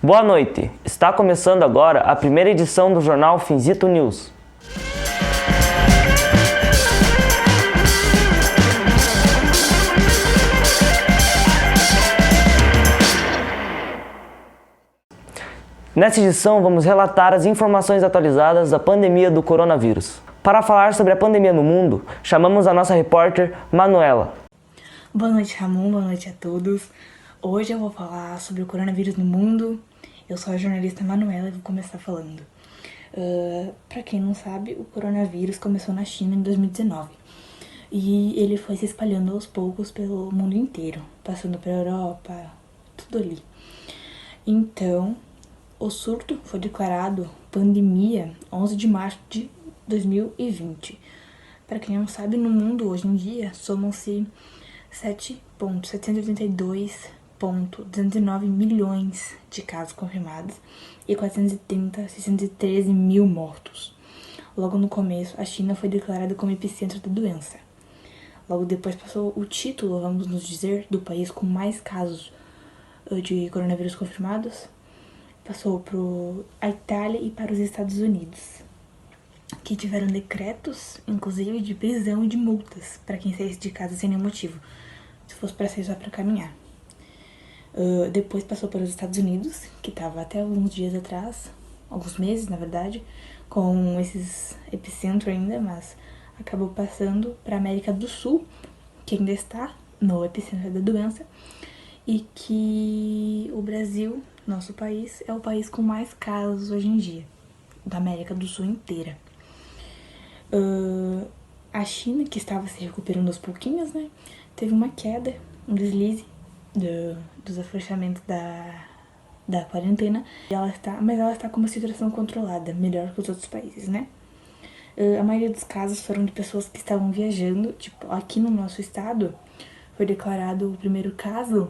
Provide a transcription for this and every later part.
Boa noite! Está começando agora a primeira edição do jornal Finzito News. Nesta edição, vamos relatar as informações atualizadas da pandemia do coronavírus. Para falar sobre a pandemia no mundo, chamamos a nossa repórter Manuela. Boa noite, Ramon. Boa noite a todos. Hoje eu vou falar sobre o coronavírus no mundo. Eu sou a jornalista Manuela e vou começar falando. Para quem não sabe, o coronavírus começou na China em 2019. E ele foi se espalhando aos poucos pelo mundo inteiro, passando pela Europa, tudo ali. Então, o surto foi declarado pandemia 11 de março de 2020. Para quem não sabe, no mundo hoje em dia somam-se 7.782.209 milhões de casos confirmados e 613 mil mortos. Logo no começo, a China foi declarada como epicentro da doença. Logo depois passou o título, vamos nos dizer, do país com mais casos de coronavírus confirmados. Passou para a Itália e para os Estados Unidos, que tiveram decretos, inclusive, de prisão e de multas para quem saísse de casa sem nenhum motivo, se fosse para sair só para caminhar. Depois passou para os Estados Unidos, que estava até alguns dias atrás, alguns meses, na verdade, com esses epicentro ainda, mas acabou passando para a América do Sul, que ainda está no epicentro da doença, e que o Brasil, nosso país, é o país com mais casos hoje em dia, da América do Sul inteira. A China, que estava se recuperando aos pouquinhos, né, teve uma queda, um deslize dos afrouxamentos da quarentena, mas ela está com uma situação controlada, melhor que os outros países, né? A maioria dos casos foram de pessoas que estavam viajando, tipo, aqui no nosso estado foi declarado o primeiro caso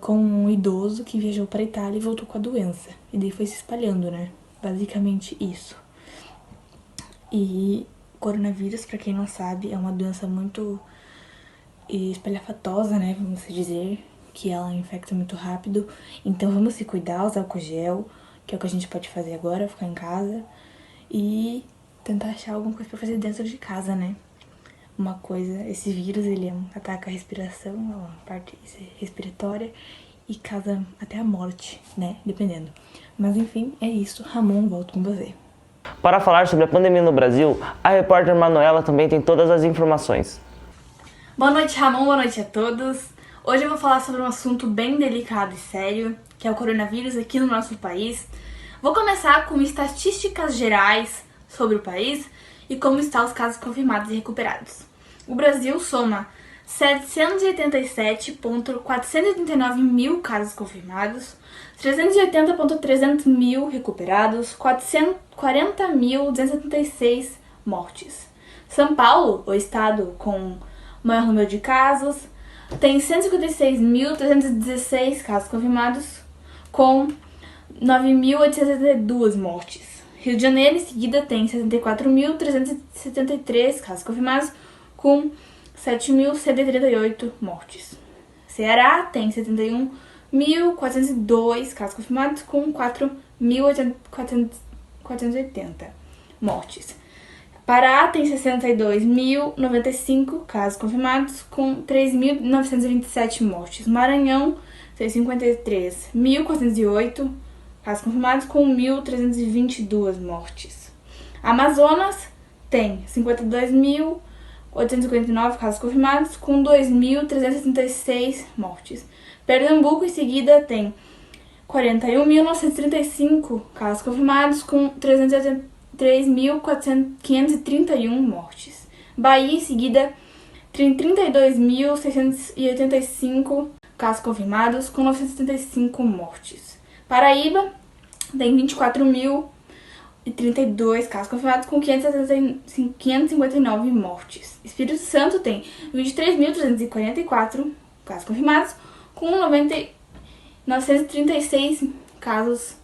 com um idoso que viajou para a Itália e voltou com a doença. E daí foi se espalhando, né? Basicamente isso. E coronavírus, para quem não sabe, é uma doença muito espalhafatosa, né? Vamos dizer, que ela infecta muito rápido. Então vamos se cuidar, usar álcool gel, que é o que a gente pode fazer agora, ficar em casa. E tentar achar alguma coisa para fazer dentro de casa, né? Uma coisa, esse vírus, ele ataca a respiração, a parte respiratória e causa até a morte, né? Dependendo. Mas enfim, é isso. Ramon, volto com você. Para falar sobre a pandemia no Brasil, a repórter Manuela também tem todas as informações. Boa noite, Ramon. Boa noite a todos. Hoje eu vou falar sobre um assunto bem delicado e sério, que é o coronavírus aqui no nosso país. Vou começar com estatísticas gerais sobre o país e como estão os casos confirmados e recuperados. O Brasil soma 787.489 mil casos confirmados, 380.300 mil recuperados, 40.276 mortes. São Paulo, o estado com maior número de casos, tem 156.316 casos confirmados, com 9.872 mortes. Rio de Janeiro, em seguida, tem 64.373 casos confirmados, com 7.138 mortes. Ceará tem 71.402 casos confirmados, com 4.480 mortes. Pará tem 62.095 casos confirmados, com 3.927 mortes. Maranhão tem 53.408 casos confirmados, com 1.322 mortes. Amazonas tem 52.859 casos confirmados, com 2.366 mortes. Pernambuco, em seguida, tem 41.935 casos confirmados, com 383.531 mortes. Bahia, em seguida, tem 32.685 casos confirmados, com 975 mortes. Paraíba tem 24.032 casos confirmados, com 559 mortes. Espírito Santo tem 23.344 casos confirmados, com 936 casos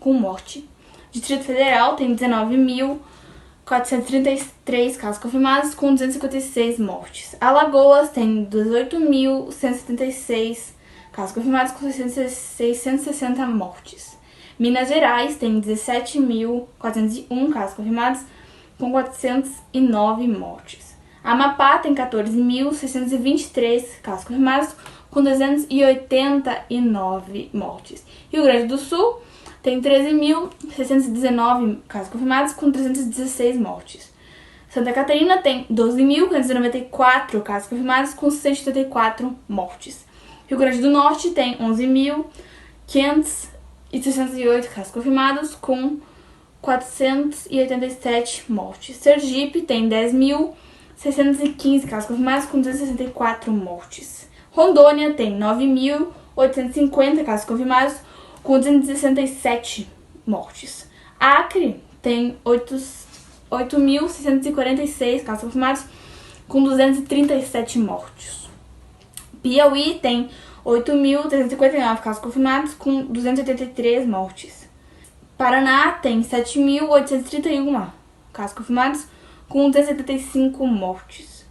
com morte. Distrito Federal tem 19.433 casos confirmados, com 256 mortes. Alagoas tem 18.176 casos confirmados com 660 mortes. Minas Gerais tem 17.401 casos confirmados com 409 mortes. Amapá tem 14.623 casos confirmados com 289 mortes. Rio Grande do Sul tem 13.619 casos confirmados com 316 mortes. Santa Catarina tem 12.594 casos confirmados com 184 mortes. Rio Grande do Norte tem 11.568 casos confirmados com 487 mortes. Sergipe tem 10.615 casos confirmados com 264 mortes. Rondônia tem 9.850 casos confirmados com 267 mortes. Acre tem 8.646 casos confirmados com 237 mortes. Piauí tem 8.359 casos confirmados com 283 mortes. Paraná tem 7.831 casos confirmados com 275 mortes.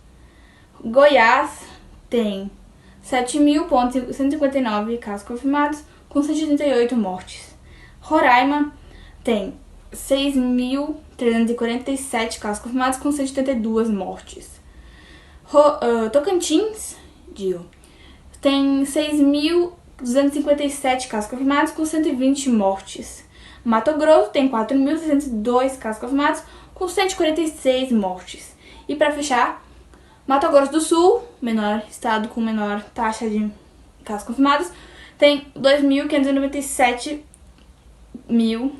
Goiás tem 7.159 casos confirmados com 188 mortes. Roraima tem 6.347 casos confirmados com 182 mortes. Tocantins, tem 6.257 casos confirmados com 120 mortes. Mato Grosso tem 4.302 casos confirmados com 146 mortes. E para fechar, Mato Grosso do Sul, menor estado com menor taxa de casos confirmados, tem 2.597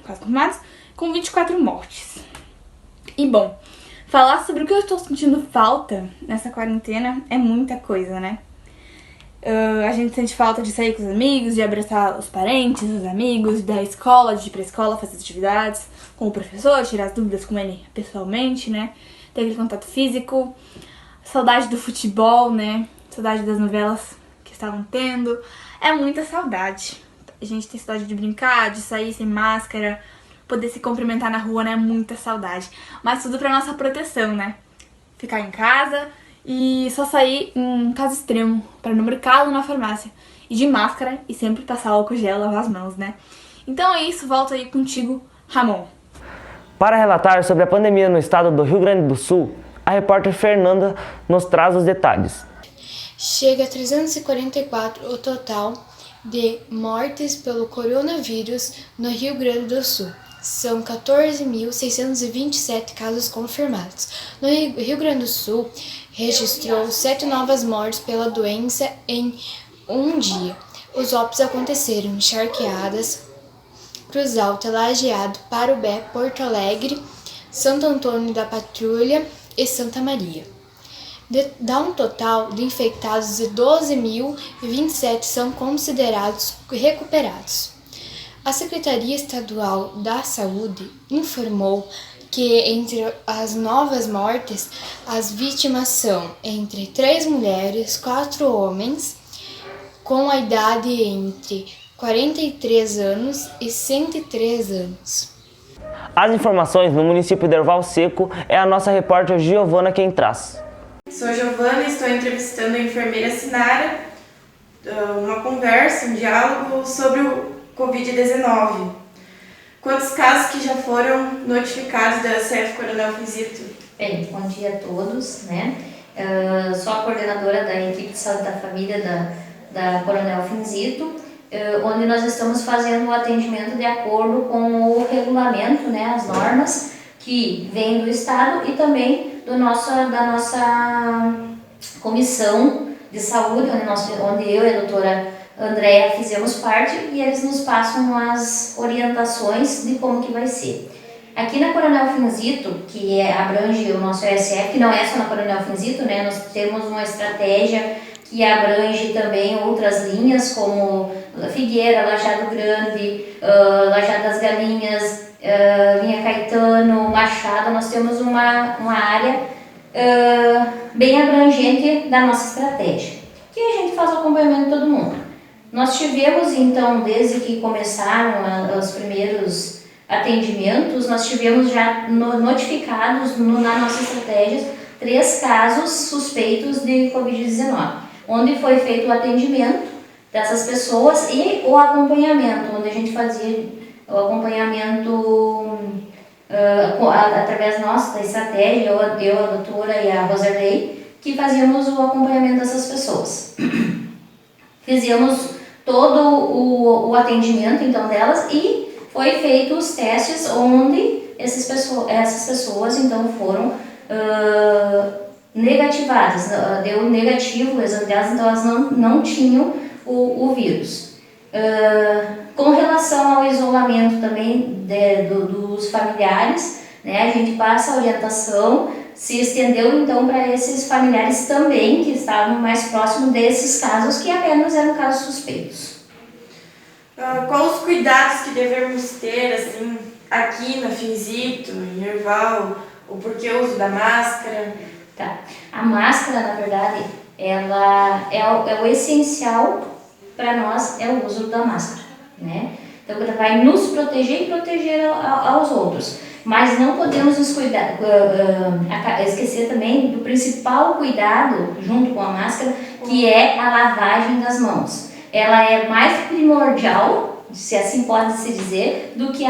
casos confirmados com 24 mortes. E bom, falar sobre o que eu estou sentindo falta nessa quarentena é muita coisa, né? A gente sente falta de sair com os amigos, de abraçar os parentes, os amigos, da escola, de ir pra escola, fazer atividades com o professor, tirar as dúvidas com ele pessoalmente, né? Ter aquele contato físico, saudade do futebol, né? Saudade das novelas que estavam tendo. É muita saudade. A gente tem saudade de brincar, de sair sem máscara, poder se cumprimentar na rua, né? Muita saudade. Mas tudo pra nossa proteção, né? Ficar em casa e só sair em caso extremo, para no mercado, na farmácia. E de máscara e sempre passar álcool gel, lavar as mãos, né? Então é isso, volto aí contigo, Ramon. Para relatar sobre a pandemia no estado do Rio Grande do Sul, a repórter Fernanda nos traz os detalhes. Chega a 344 o total de mortes pelo coronavírus no Rio Grande do Sul. São 14.627 casos confirmados. No Rio Grande do Sul, registrou 7 novas mortes pela doença em um dia. Os óbitos aconteceram em Charqueadas, Cruz Alta, Lajeado, Parobé, Porto Alegre, Santo Antônio da Patrulha e Santa Maria. Dá um total de infectados de 12.027 são considerados recuperados. A Secretaria Estadual da Saúde informou que entre as novas mortes, as vítimas são entre 3 mulheres, 4 homens, com a idade entre 43 anos e 103 anos. As informações no município de Erval Seco é a nossa repórter Giovana quem traz. Sou Giovana e estou entrevistando a enfermeira Sinara, uma conversa, um diálogo sobre o Covid-19. Quantos casos que já foram notificados da CF Coronel Finzito? Bem, bom dia a todos, né? Sou a coordenadora da equipe de saúde da família da Coronel Finzito, onde nós estamos fazendo o atendimento de acordo com o regulamento, né, as normas que vêm do Estado e também da nossa comissão de saúde, onde eu e a doutora Andréia fizemos parte, e eles nos passam as orientações de como que vai ser. Aqui na Coronel Finzito, que abrange o nosso ESF, que não é só na Coronel Finzito, né, nós temos uma estratégia que abrange também outras linhas, como Figueira, Lajeado Grande, Lajeado das Galinhas, linha Caetano, Machado. Nós temos uma área bem abrangente da nossa estratégia, que a gente faz o acompanhamento de todo mundo. Nós tivemos, então, desde que começaram os primeiros atendimentos, nós tivemos já notificados na nossa estratégia 3 casos suspeitos de Covid-19, onde foi feito o atendimento dessas pessoas e o acompanhamento, onde a gente fazia o acompanhamento através nossa, da estratégia, eu, a doutora e a Roserley, que fazíamos o acompanhamento dessas pessoas. Fizemos todo o atendimento então delas e foi feito os testes onde essas pessoas então foram negativadas, deu negativo o exame delas, então elas não tinham o vírus. Com relação ao isolamento também dos familiares, né, a gente passa a orientação, se estendeu então para esses familiares também que estavam mais próximos desses casos, que apenas eram casos suspeitos. Quais os cuidados que devemos ter assim, aqui na Finzito, em Erval, o porquê o uso da máscara? Tá. A máscara, na verdade, ela é o essencial para nós, é o uso da máscara, né? Então, ela vai nos proteger e proteger aos outros. Mas não podemos esquecer também do principal cuidado, junto com a máscara, que é a lavagem das mãos. Ela é mais primordial, se assim pode se dizer, do que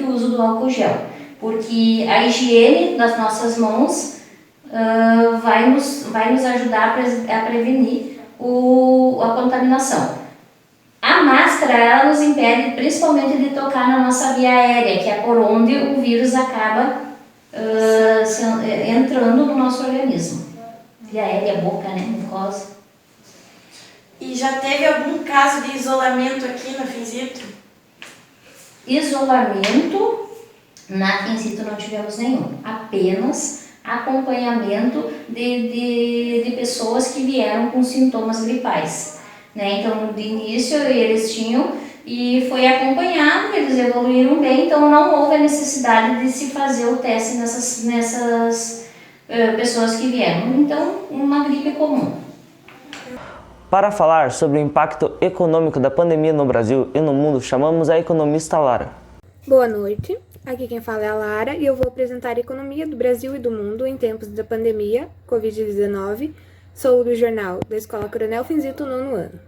o uso do álcool gel. Porque a higiene das nossas mãos vai nos ajudar a prevenir a contaminação. A máscara, ela nos impede principalmente de tocar na nossa via aérea, que é por onde o vírus acaba entrando no nosso organismo. Via aérea, boca, né, mucosa. E já teve algum caso de isolamento aqui na Finzito? Isolamento, na Finzito não tivemos nenhum, apenas acompanhamento de pessoas que vieram com sintomas gripais. Né? Então, de início, eles tinham e foi acompanhado, eles evoluíram bem, então não houve a necessidade de se fazer o teste nessas pessoas que vieram. Então, uma gripe comum. Para falar sobre o impacto econômico da pandemia no Brasil e no mundo, chamamos a economista Lara. Boa noite, aqui quem fala é a Lara e eu vou apresentar a economia do Brasil e do mundo em tempos da pandemia, Covid-19. Sou do jornal da Escola Coronel Finzito, 9º ano.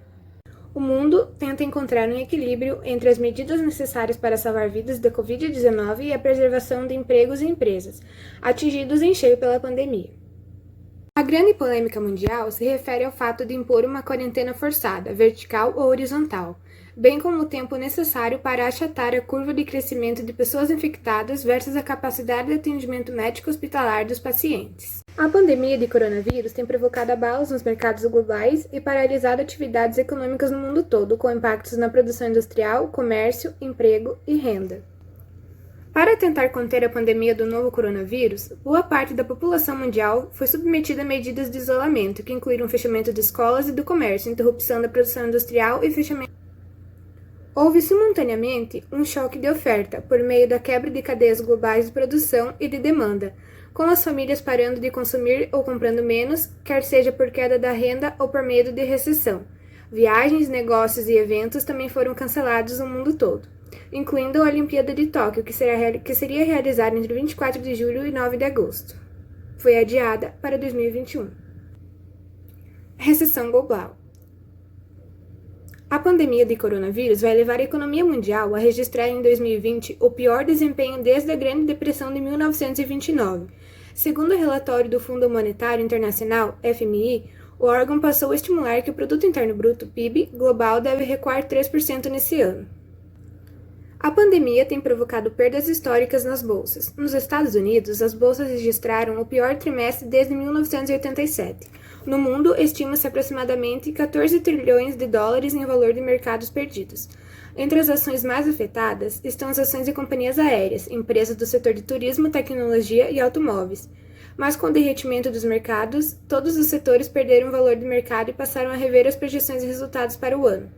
O mundo tenta encontrar um equilíbrio entre as medidas necessárias para salvar vidas da Covid-19 e a preservação de empregos e empresas, atingidos em cheio pela pandemia. A grande polêmica mundial se refere ao fato de impor uma quarentena forçada, vertical ou horizontal, bem como o tempo necessário para achatar a curva de crescimento de pessoas infectadas versus a capacidade de atendimento médico hospitalar dos pacientes. A pandemia de coronavírus tem provocado abalos nos mercados globais e paralisado atividades econômicas no mundo todo, com impactos na produção industrial, comércio, emprego e renda. Para tentar conter a pandemia do novo coronavírus, boa parte da população mundial foi submetida a medidas de isolamento, que incluíram o fechamento de escolas e do comércio, interrupção da produção industrial e fechamento. Houve simultaneamente um choque de oferta, por meio da quebra de cadeias globais de produção e de demanda, com as famílias parando de consumir ou comprando menos, quer seja por queda da renda ou por medo de recessão. Viagens, negócios e eventos também foram cancelados no mundo todo, incluindo a Olimpíada de Tóquio, que seria realizada entre 24 de julho e 9 de agosto. Foi adiada para 2021. Recessão global. A pandemia de coronavírus vai levar a economia mundial a registrar em 2020 o pior desempenho desde a Grande Depressão de 1929. Segundo o relatório do Fundo Monetário Internacional, FMI, o órgão passou a estimular que o Produto Interno Bruto, PIB, global deve recuar 3% nesse ano. A pandemia tem provocado perdas históricas nas bolsas. Nos Estados Unidos, as bolsas registraram o pior trimestre desde 1987. No mundo, estima-se aproximadamente 14 trilhões de dólares em valor de mercados perdidos. Entre as ações mais afetadas estão as ações de companhias aéreas, empresas do setor de turismo, tecnologia e automóveis. Mas com o derretimento dos mercados, todos os setores perderam valor de mercado e passaram a rever as projeções e resultados para o ano.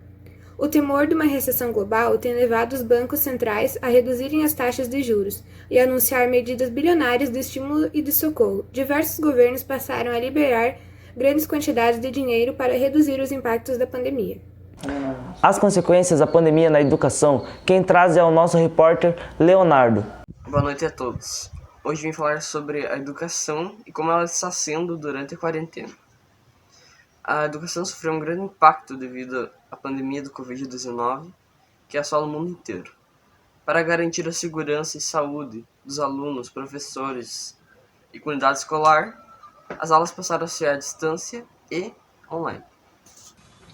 O temor de uma recessão global tem levado os bancos centrais a reduzirem as taxas de juros e a anunciar medidas bilionárias de estímulo e de socorro. Diversos governos passaram a liberar grandes quantidades de dinheiro para reduzir os impactos da pandemia. As consequências da pandemia na educação, quem traz é o nosso repórter Leonardo. Boa noite a todos. Hoje vim falar sobre a educação e como ela está sendo durante a quarentena. A educação sofreu um grande impacto devido a pandemia do Covid-19, que assola o mundo inteiro. Para garantir a segurança e saúde dos alunos, professores e comunidade escolar, as aulas passaram a ser à distância e online.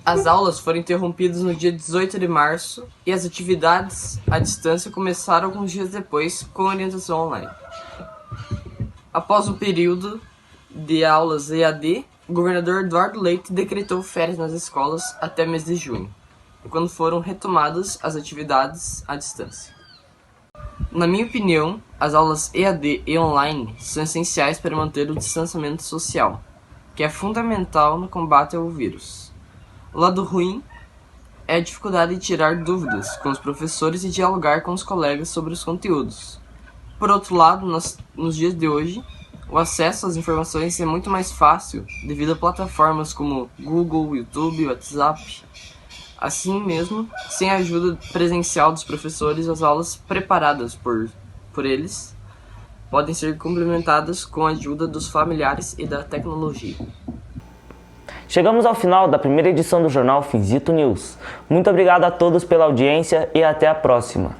As aulas foram interrompidas no dia 18 de março e as atividades à distância começaram alguns dias depois com orientação online. Após o período de aulas EAD, o governador Eduardo Leite decretou férias nas escolas até mês de junho, quando foram retomadas as atividades à distância. Na minha opinião, as aulas EAD e online são essenciais para manter o distanciamento social, que é fundamental no combate ao vírus. O lado ruim é a dificuldade de tirar dúvidas com os professores e dialogar com os colegas sobre os conteúdos. Por outro lado, nos dias de hoje, o acesso às informações é muito mais fácil devido a plataformas como Google, YouTube, WhatsApp. Assim mesmo, sem a ajuda presencial dos professores, as aulas preparadas por eles podem ser complementadas com a ajuda dos familiares e da tecnologia. Chegamos ao final da primeira edição do jornal Finzito News. Muito obrigado a todos pela audiência e até a próxima.